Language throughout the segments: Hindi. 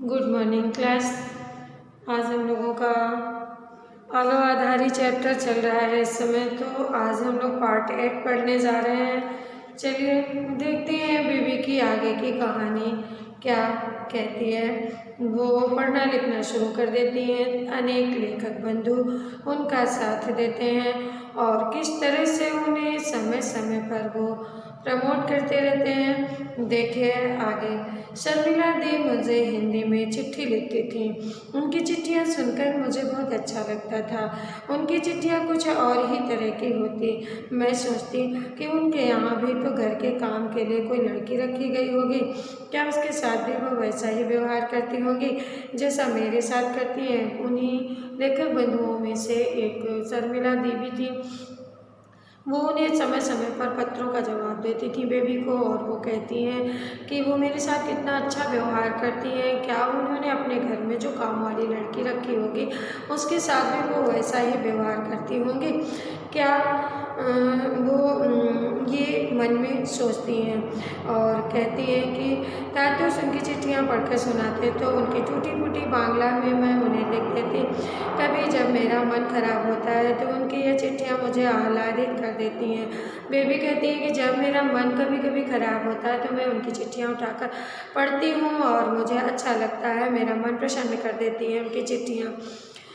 Good morning class. आज हम लोगों का अवधारी चैप्टर चल रहा है इस समय। तो आज हम लोग पार्ट 8 पढ़ने जा रहे हैं। चलिए देखते हैं बेबी की आगे की कहानी क्या कहती है। वो पढ़ना लिखना शुरू कर देती हैं। अनेक लेखक बंधु उनका साथ देते हैं और किस तरह से उन्हें समय समय पर वो प्रमोट करते रहते हैं। देखिए आगे। शर्मिला दी मुझे हिंदी में चिट्ठी लिखती थी। उनकी चिट्ठियाँ सुनकर मुझे बहुत अच्छा लगता था। उनकी चिट्ठियाँ कुछ और ही तरह की होती। मैं सोचती कि उनके यहाँ भी तो घर के काम के लिए कोई लड़की रखी गई होगी। क्या उसके साथ भी वो वैसा ही व्यवहार करती होंगी जैसा मेरे साथ करती है। उन्हीं लेखक बंधुओं में से एक शर्मिला दी भी थी। वो उन्हें समय समय पर पत्रों का जवाब देती थी बेबी को, और वो कहती हैं कि वो मेरे साथ कितना अच्छा व्यवहार करती हैं। क्या उन्होंने अपने घर में जो काम वाली लड़की रखी होगी उसके साथ भी वो वैसा ही व्यवहार करती होंगी। क्या वो ये मन में सोचती हैं और कहती हैं कि तातुस उनकी चिट्ठियाँ पढ़कर सुनाते तो उनकी टूटी फूटी बांग्ला में मैं उन्हें लिख देती। कभी जब मेरा मन खराब होता है तो उनकी ये चिट्ठियाँ मुझे आह्लादित कर देती हैं। बेबी कहती है कि जब मेरा मन कभी कभी खराब होता है तो मैं उनकी चिट्ठियाँ उठाकर पढ़ती हूँ और मुझे अच्छा लगता है। मेरा मन प्रसन्न कर देती हैं उनकी चिट्ठियाँ।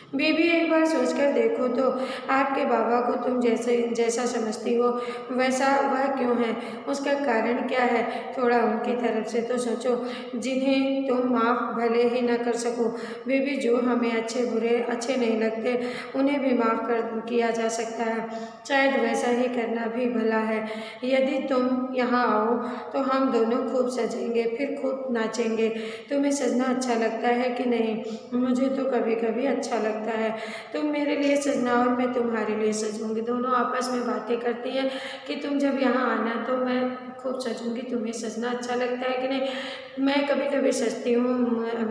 बेबी एक बार सोचकर देखो तो आपके बाबा को तुम जैसा समझती हो वैसा वह क्यों है। उसका कारण क्या है। थोड़ा उनकी तरफ से तो सोचो जिन्हें तुम माफ़ भले ही न कर सको। बेबी जो हमें अच्छे नहीं लगते उन्हें भी माफ़ कर किया जा सकता है। शायद वैसा ही करना भी भला है। यदि तुम यहाँ आओ तो हम दोनों खूब सजेंगे फिर खूब नाचेंगे। तुम्हें सजना अच्छा लगता है कि नहीं। मुझे तो कभी कभी अच्छा लगता है। तुम मेरे लिए सजना और मैं तुम्हारे लिए सजूंगी। दोनों आपस में बातें करती हैं कि तुम जब यहाँ आना तो मैं खूब सजूंगी। तुम्हें सजना अच्छा लगता है कि नहीं। मैं कभी कभी सजती हूँ।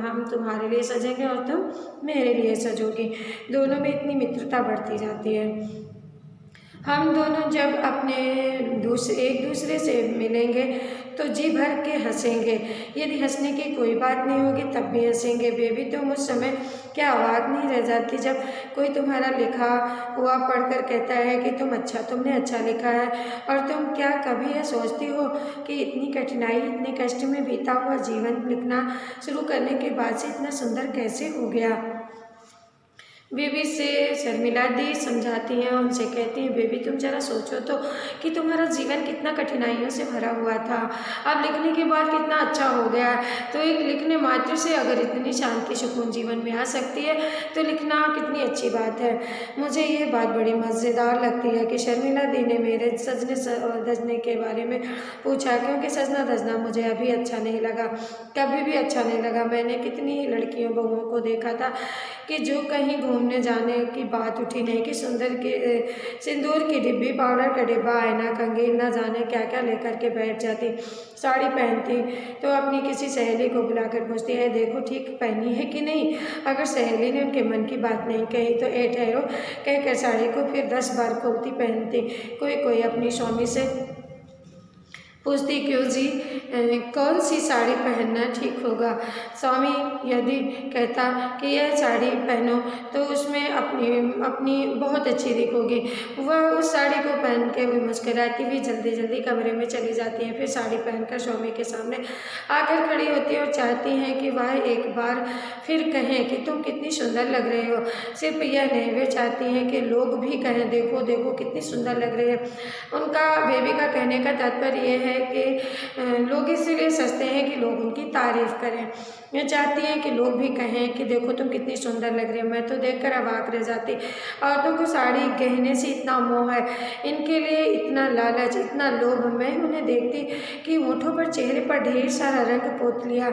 हम तुम्हारे लिए सजेंगे और तुम मेरे लिए सजोगी। दोनों में इतनी मित्रता बढ़ती जाती है। हम दोनों जब एक दूसरे से मिलेंगे तो जी भर के हंसेंगे। यदि हंसने की कोई बात नहीं होगी तब भी हंसेंगे। बेबी तुम उस समय क्या आवाज़ नहीं रह जाती जब कोई तुम्हारा लिखा हुआ पढ़कर कहता है कि तुमने अच्छा लिखा है। और तुम क्या कभी यह सोचती हो कि इतनी कठिनाई इतने कष्ट में बीता हुआ जीवन लिखना शुरू करने के बाद से इतना सुंदर कैसे हो गया। बेबी से शर्मिला दी समझाती हैं और उनसे कहती हैं बेबी तुम जरा सोचो तो कि तुम्हारा जीवन कितना कठिनाइयों से भरा हुआ था। अब लिखने के बाद कितना अच्छा हो गया। तो एक लिखने मात्र से अगर इतनी शांति सुकून जीवन में आ सकती है तो लिखना कितनी अच्छी बात है। मुझे ये बात बड़ी मज़ेदार लगती है कि शर्मिला दी ने मेरे सजने धजने के बारे में पूछा, क्योंकि सजना धजना मुझे अभी अच्छा नहीं लगा, कभी भी अच्छा नहीं लगा। मैंने कितनी ही लड़कियों बहुओं को देखा था कि जो कहीं घूमने जाने की बात उठी नहीं कि सिंदूर की डिब्बी, पाउडर का डिब्बा, आईना, कंघी न जाने क्या क्या लेकर के बैठ जाती। साड़ी पहनती तो अपनी किसी सहेली को बुलाकर पूछती है देखो ठीक पहनी है कि नहीं। अगर सहेली ने उनके मन की बात नहीं कही तो ठहरो कहकर साड़ी को फिर 10 बार खोलती पहनती। कोई अपनी स्वामी से पूछती क्यों जी कौन सी साड़ी पहनना ठीक होगा। स्वामी यदि कहता कि यह साड़ी पहनो तो उसमें अपनी बहुत अच्छी दिखोगी। वह उस साड़ी को पहन के भी मुस्कुराती हुई जल्दी जल्दी कमरे में चली जाती हैं। फिर साड़ी पहनकर स्वामी के सामने आकर खड़ी होती है और चाहती हैं कि वह एक बार फिर कहें कि तुम कितनी सुंदर लग रहे हो। सिर्फ यह नहीं, वे चाहती हैं कि लोग भी कहें देखो देखो कितनी सुंदर लग रही है। उनका बेबी का कहने का तात्पर्य यह है कि लोग इसलिए सजते हैं कि लोग उनकी तारीफ करें। ये चाहती हैं कि लोग भी कहें कि देखो तुम कितनी सुंदर लग रही हो। मैं तो देखकर अवाक रह जाती। औरतों को साड़ी गहने से इतना मोह है, इनके लिए इतना लालच, इतना लोभ। मैं उन्हें देखती कि होठों पर, चेहरे पर ढेर सारा रंग पोत लिया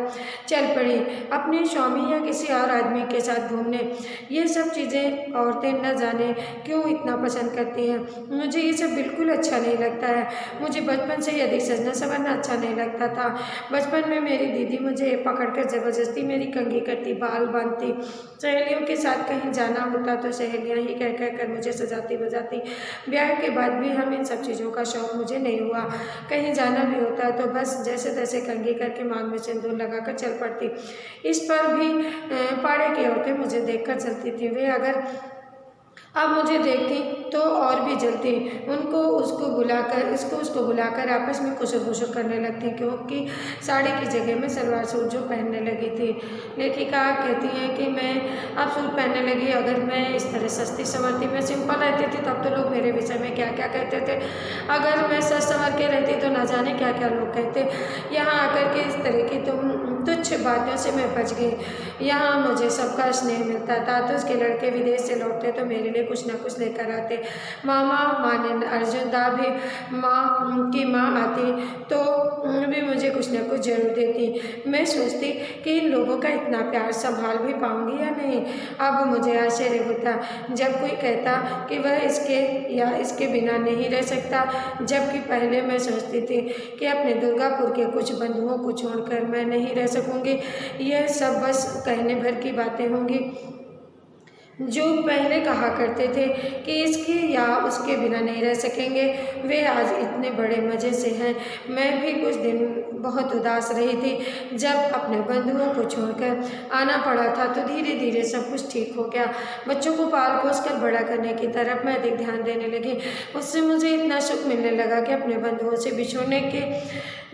चल पड़ी अपने स्वामी या किसी और आदमी के साथ घूमने। ये सब चीज़ें औरतें न जाने क्यों इतना पसंद करती हैं। मुझे ये सब बिल्कुल अच्छा नहीं लगता है। मुझे बचपन से यदि सजना संवरना अच्छा नहीं लगता था। बचपन में मेरी दीदी मुझे पकड़कर ज़बरदस्ती मेरी कंघी करती, बाल बांधती। सहेलियों के साथ कहीं जाना होता तो सहेलियाँ ही कह कह कर मुझे सजाती बजाती। ब्याह के बाद भी हम इन सब चीज़ों का शौक़ मुझे नहीं हुआ। कहीं जाना भी होता तो बस जैसे तैसे कंघी करके मांग में सिंदूर लगाकर चल पड़ती। इस पर भी पाड़े की औरतें मुझे देखकर चलती थीं। वे अगर अब मुझे देखती तो और भी जलती। उनको उसको बुलाकर आपस में खुसर-फुसर करने लगती, क्योंकि साड़ी की जगह में सलवार सूट जो पहनने लगी थी। लेखिका कहती हैं कि मैं अब सूट पहनने लगी। अगर मैं इस तरह सस्ती संवरती मैं सिंपल रहती थी तब तो लोग मेरे विषय में क्या क्या कहते थे। अगर मैं सज संवर के रहती तो ना जाने क्या क्या लोग कहते। यहाँ आकर के इस तरह की तुच्छ बातों से मैं बच गई। यहाँ मुझे सबका स्नेह मिलता था। तो उसके लड़के विदेश से लौटते तो मेरे लिए कुछ न कुछ लेकर आते। मामा माने अर्जुन दा भी माँ की माँ आती तो भी मुझे कुछ न कुछ जरूर देती। मैं सोचती कि इन लोगों का इतना प्यार संभाल भी पाऊंगी या नहीं। अब मुझे आश्चर्य होता जब कोई कहता कि वह इसके या इसके बिना नहीं रह सकता, जबकि पहले मैं सोचती थी कि अपने दुर्गापुर के कुछ बंधुओं को छोड़कर मैं नहीं रह सकूंगी। यह सब बस कहने भर की बातें होंगी। जो पहले कहा करते थे कि इसके या उसके बिना नहीं रह सकेंगे, वे आज इतने बड़े मज़े से हैं। मैं भी कुछ दिन बहुत उदास रही थी। जब अपने बंधुओं को छोड़कर आना पड़ा था तो धीरे धीरे सब कुछ ठीक हो गया। बच्चों को पाल पोस कर बड़ा करने की तरफ मैं अधिक ध्यान देने लगी। उससे मुझे इतना सुख मिलने लगा कि अपने बंधुओं से बिछोड़ने के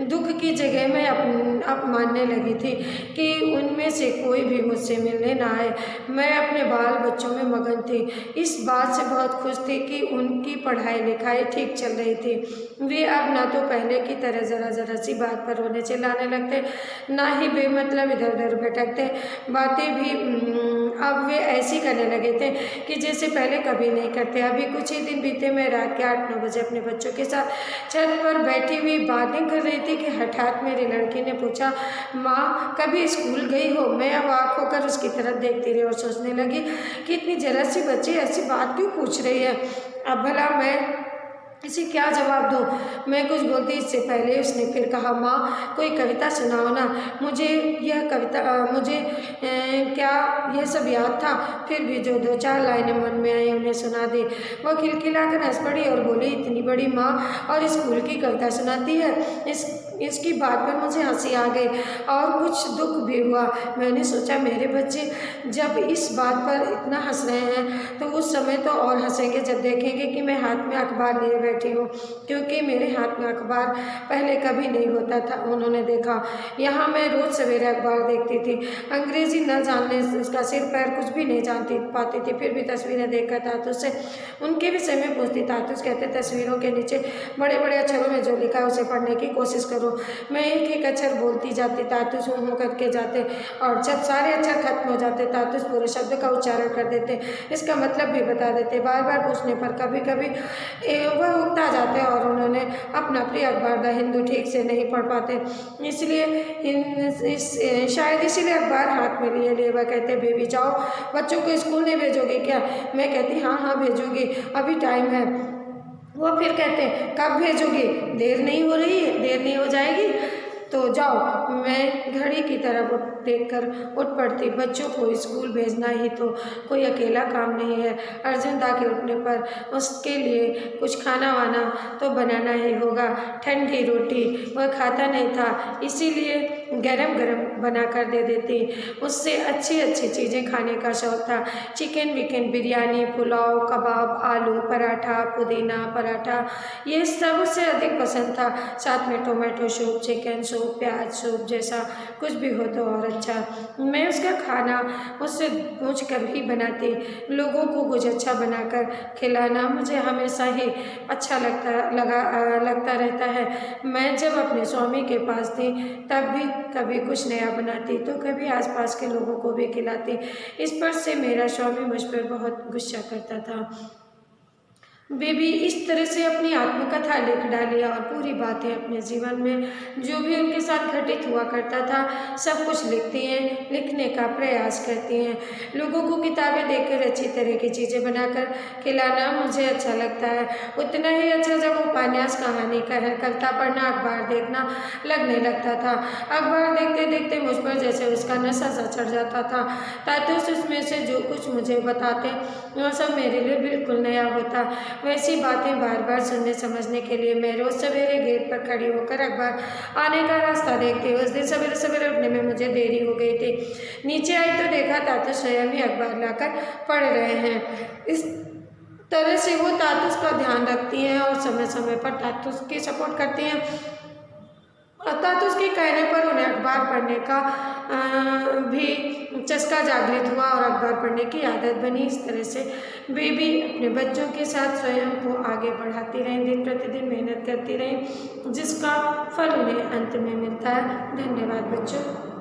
दुख की जगह मैं अब मानने लगी थी कि उनमें से कोई भी मुझसे मिलने ना आए। मैं अपने बाल बच्चों में मगन थी। इस बात से बहुत खुश थी कि उनकी पढ़ाई लिखाई ठीक चल रही थी। वे अब ना तो पहले की तरह ज़रा सी बात पर रोने चिल्लाने लगते, ना ही बेमतलब इधर उधर भटकते। बातें भी अब वे ऐसी करने लगे थे कि जैसे पहले कभी नहीं करते। अभी कुछ ही दिन बीते, मैं रात के 8-9 बजे अपने बच्चों के साथ छत पर बैठी हुई बातें कर रही थी कि हठात मेरी लड़की ने पूछा, माँ कभी स्कूल गई हो? मैं अवाक होकर उसकी तरफ देखती रही और सोचने लगी कि इतनी जरा सी बच्ची ऐसी बात क्यों पूछ रही है। अब भला मैं इसे क्या जवाब दूँ। मैं कुछ बोलती इससे पहले उसने फिर कहा, माँ कोई कविता सुनाओ ना। मुझे यह कविता क्या यह सब याद था। फिर भी जो 2-4 लाइनें मन में आई उन्हें सुना दी। वह खिलखिलाकर हंस पड़ी और बोली, इतनी बड़ी माँ और स्कूल की कविता सुनाती है। इसकी बात पर मुझे हंसी आ गई और कुछ दुख भी हुआ। मैंने सोचा मेरे बच्चे जब इस बात पर इतना हंस रहे हैं तो उस समय तो और हंसेंगे जब देखेंगे कि मैं हाथ में अखबार लिए बैठी हूँ, क्योंकि मेरे हाथ में अखबार पहले कभी नहीं होता था। उन्होंने देखा यहाँ मैं रोज़ सवेरे अखबार देखती थी। अंग्रेजी न जानने से उसका सिर पैर कुछ भी नहीं जानती पाती थी, फिर भी तस्वीरें देखकर तातुस से उनके विषय में पूछती। तातुस कहते, तस्वीरों के नीचे बड़े बड़े अक्षरों में जो लिखा है उसे पढ़ने की कोशिश करो। मैं एक एक अक्षर बोलती जाती, तातुस हूँ करके जाते और जब सारे अक्षर खत्म हो जाते तातुस पूरे शब्द का उच्चारण कर देते, इसका मतलब भी बता देते। बार बार पूछने पर कभी कभी वह उगता जाते और उन्होंने अपना प्रिय अखबार द हिंदू ठीक से नहीं पढ़ पाते, इसलिए शायद इसीलिए अखबार हाथ में लिए वह कहते, बेबी जाओ बच्चों को स्कूल नहीं भेजोगे क्या? मैं कहती हाँ भेजूंगी, अभी टाइम है। वो फिर कहते, कब भेजोगी? देर नहीं हो रही है? देर नहीं हो जाएगी तो जाओ। मैं घड़ी की तरफ देखकर उठ पड़ती। बच्चों को स्कूल भेजना ही तो कोई अकेला काम नहीं है। अर्जुन दा के उठने पर उसके लिए कुछ खाना वाना तो बनाना ही होगा। ठंडी रोटी वह खाता नहीं था, इसीलिए गरम गरम बना कर दे देती। उससे अच्छी अच्छी चीज़ें खाने का शौक़ था। चिकन विकन, बिरयानी, पुलाव, कबाब, आलू पराठा, पुदीना पराठा, ये सबसे अधिक पसंद था। साथ में टोमेटो सूप, चिकन सूप, प्याज सूप जैसा कुछ भी हो तो और अच्छा। मैं उसका खाना उससे पूछ कर ही बनाती। लोगों को कुछ अच्छा बनाकर खिलाना मुझे हमेशा ही अच्छा लगता रहता है। मैं जब अपने स्वामी के पास थी तब भी कभी कुछ नया बनाती तो कभी आसपास के लोगों को भी खिलाती। इस पर से मेरा स्वामी मुझ पर बहुत गुस्सा करता था। बेबी इस तरह से अपनी आत्मकथा लिख डाली और पूरी बातें अपने जीवन में जो भी उनके साथ घटित हुआ करता था सब कुछ लिखती हैं, लिखने का प्रयास करती हैं। लोगों को किताबें देकर अच्छी तरह की चीज़ें बनाकर खिलाना मुझे अच्छा लगता है, उतना ही अच्छा जब उपन्यास कहानी का है, कविता पढ़ना, अखबार देखना लगने लगता था। अखबार देखते देखते मुझ पर जैसे उसका नशा सा चढ़ जाता था। तातुस उसमें से जो कुछ मुझे बताते वह सब मेरे लिए बिल्कुल नया होता। वैसी बातें बार बार सुनने समझने के लिए मैं रोज सवेरे गेट पर खड़ी होकर अखबार आने का रास्ता देखती। उस दिन सवेरे सवेरे उठने में मुझे देरी हो गई थी। नीचे आई तो देखा तातुस स्वयं ही अखबार लाकर पढ़ रहे हैं। इस तरह से वो तातुस का ध्यान रखती हैं और समय समय पर तातुस की सपोर्ट करती हैं। तातुस के कहने पर उन्हें अखबार पढ़ने का भी चस्का जागृत हुआ और अखबार पढ़ने की आदत बनी। इस तरह से बेबी अपने बच्चों के साथ स्वयं को आगे बढ़ाती रहीं, दिन प्रतिदिन मेहनत करती रहीं, जिसका फल उन्हें अंत में मिलता है। धन्यवाद बच्चों।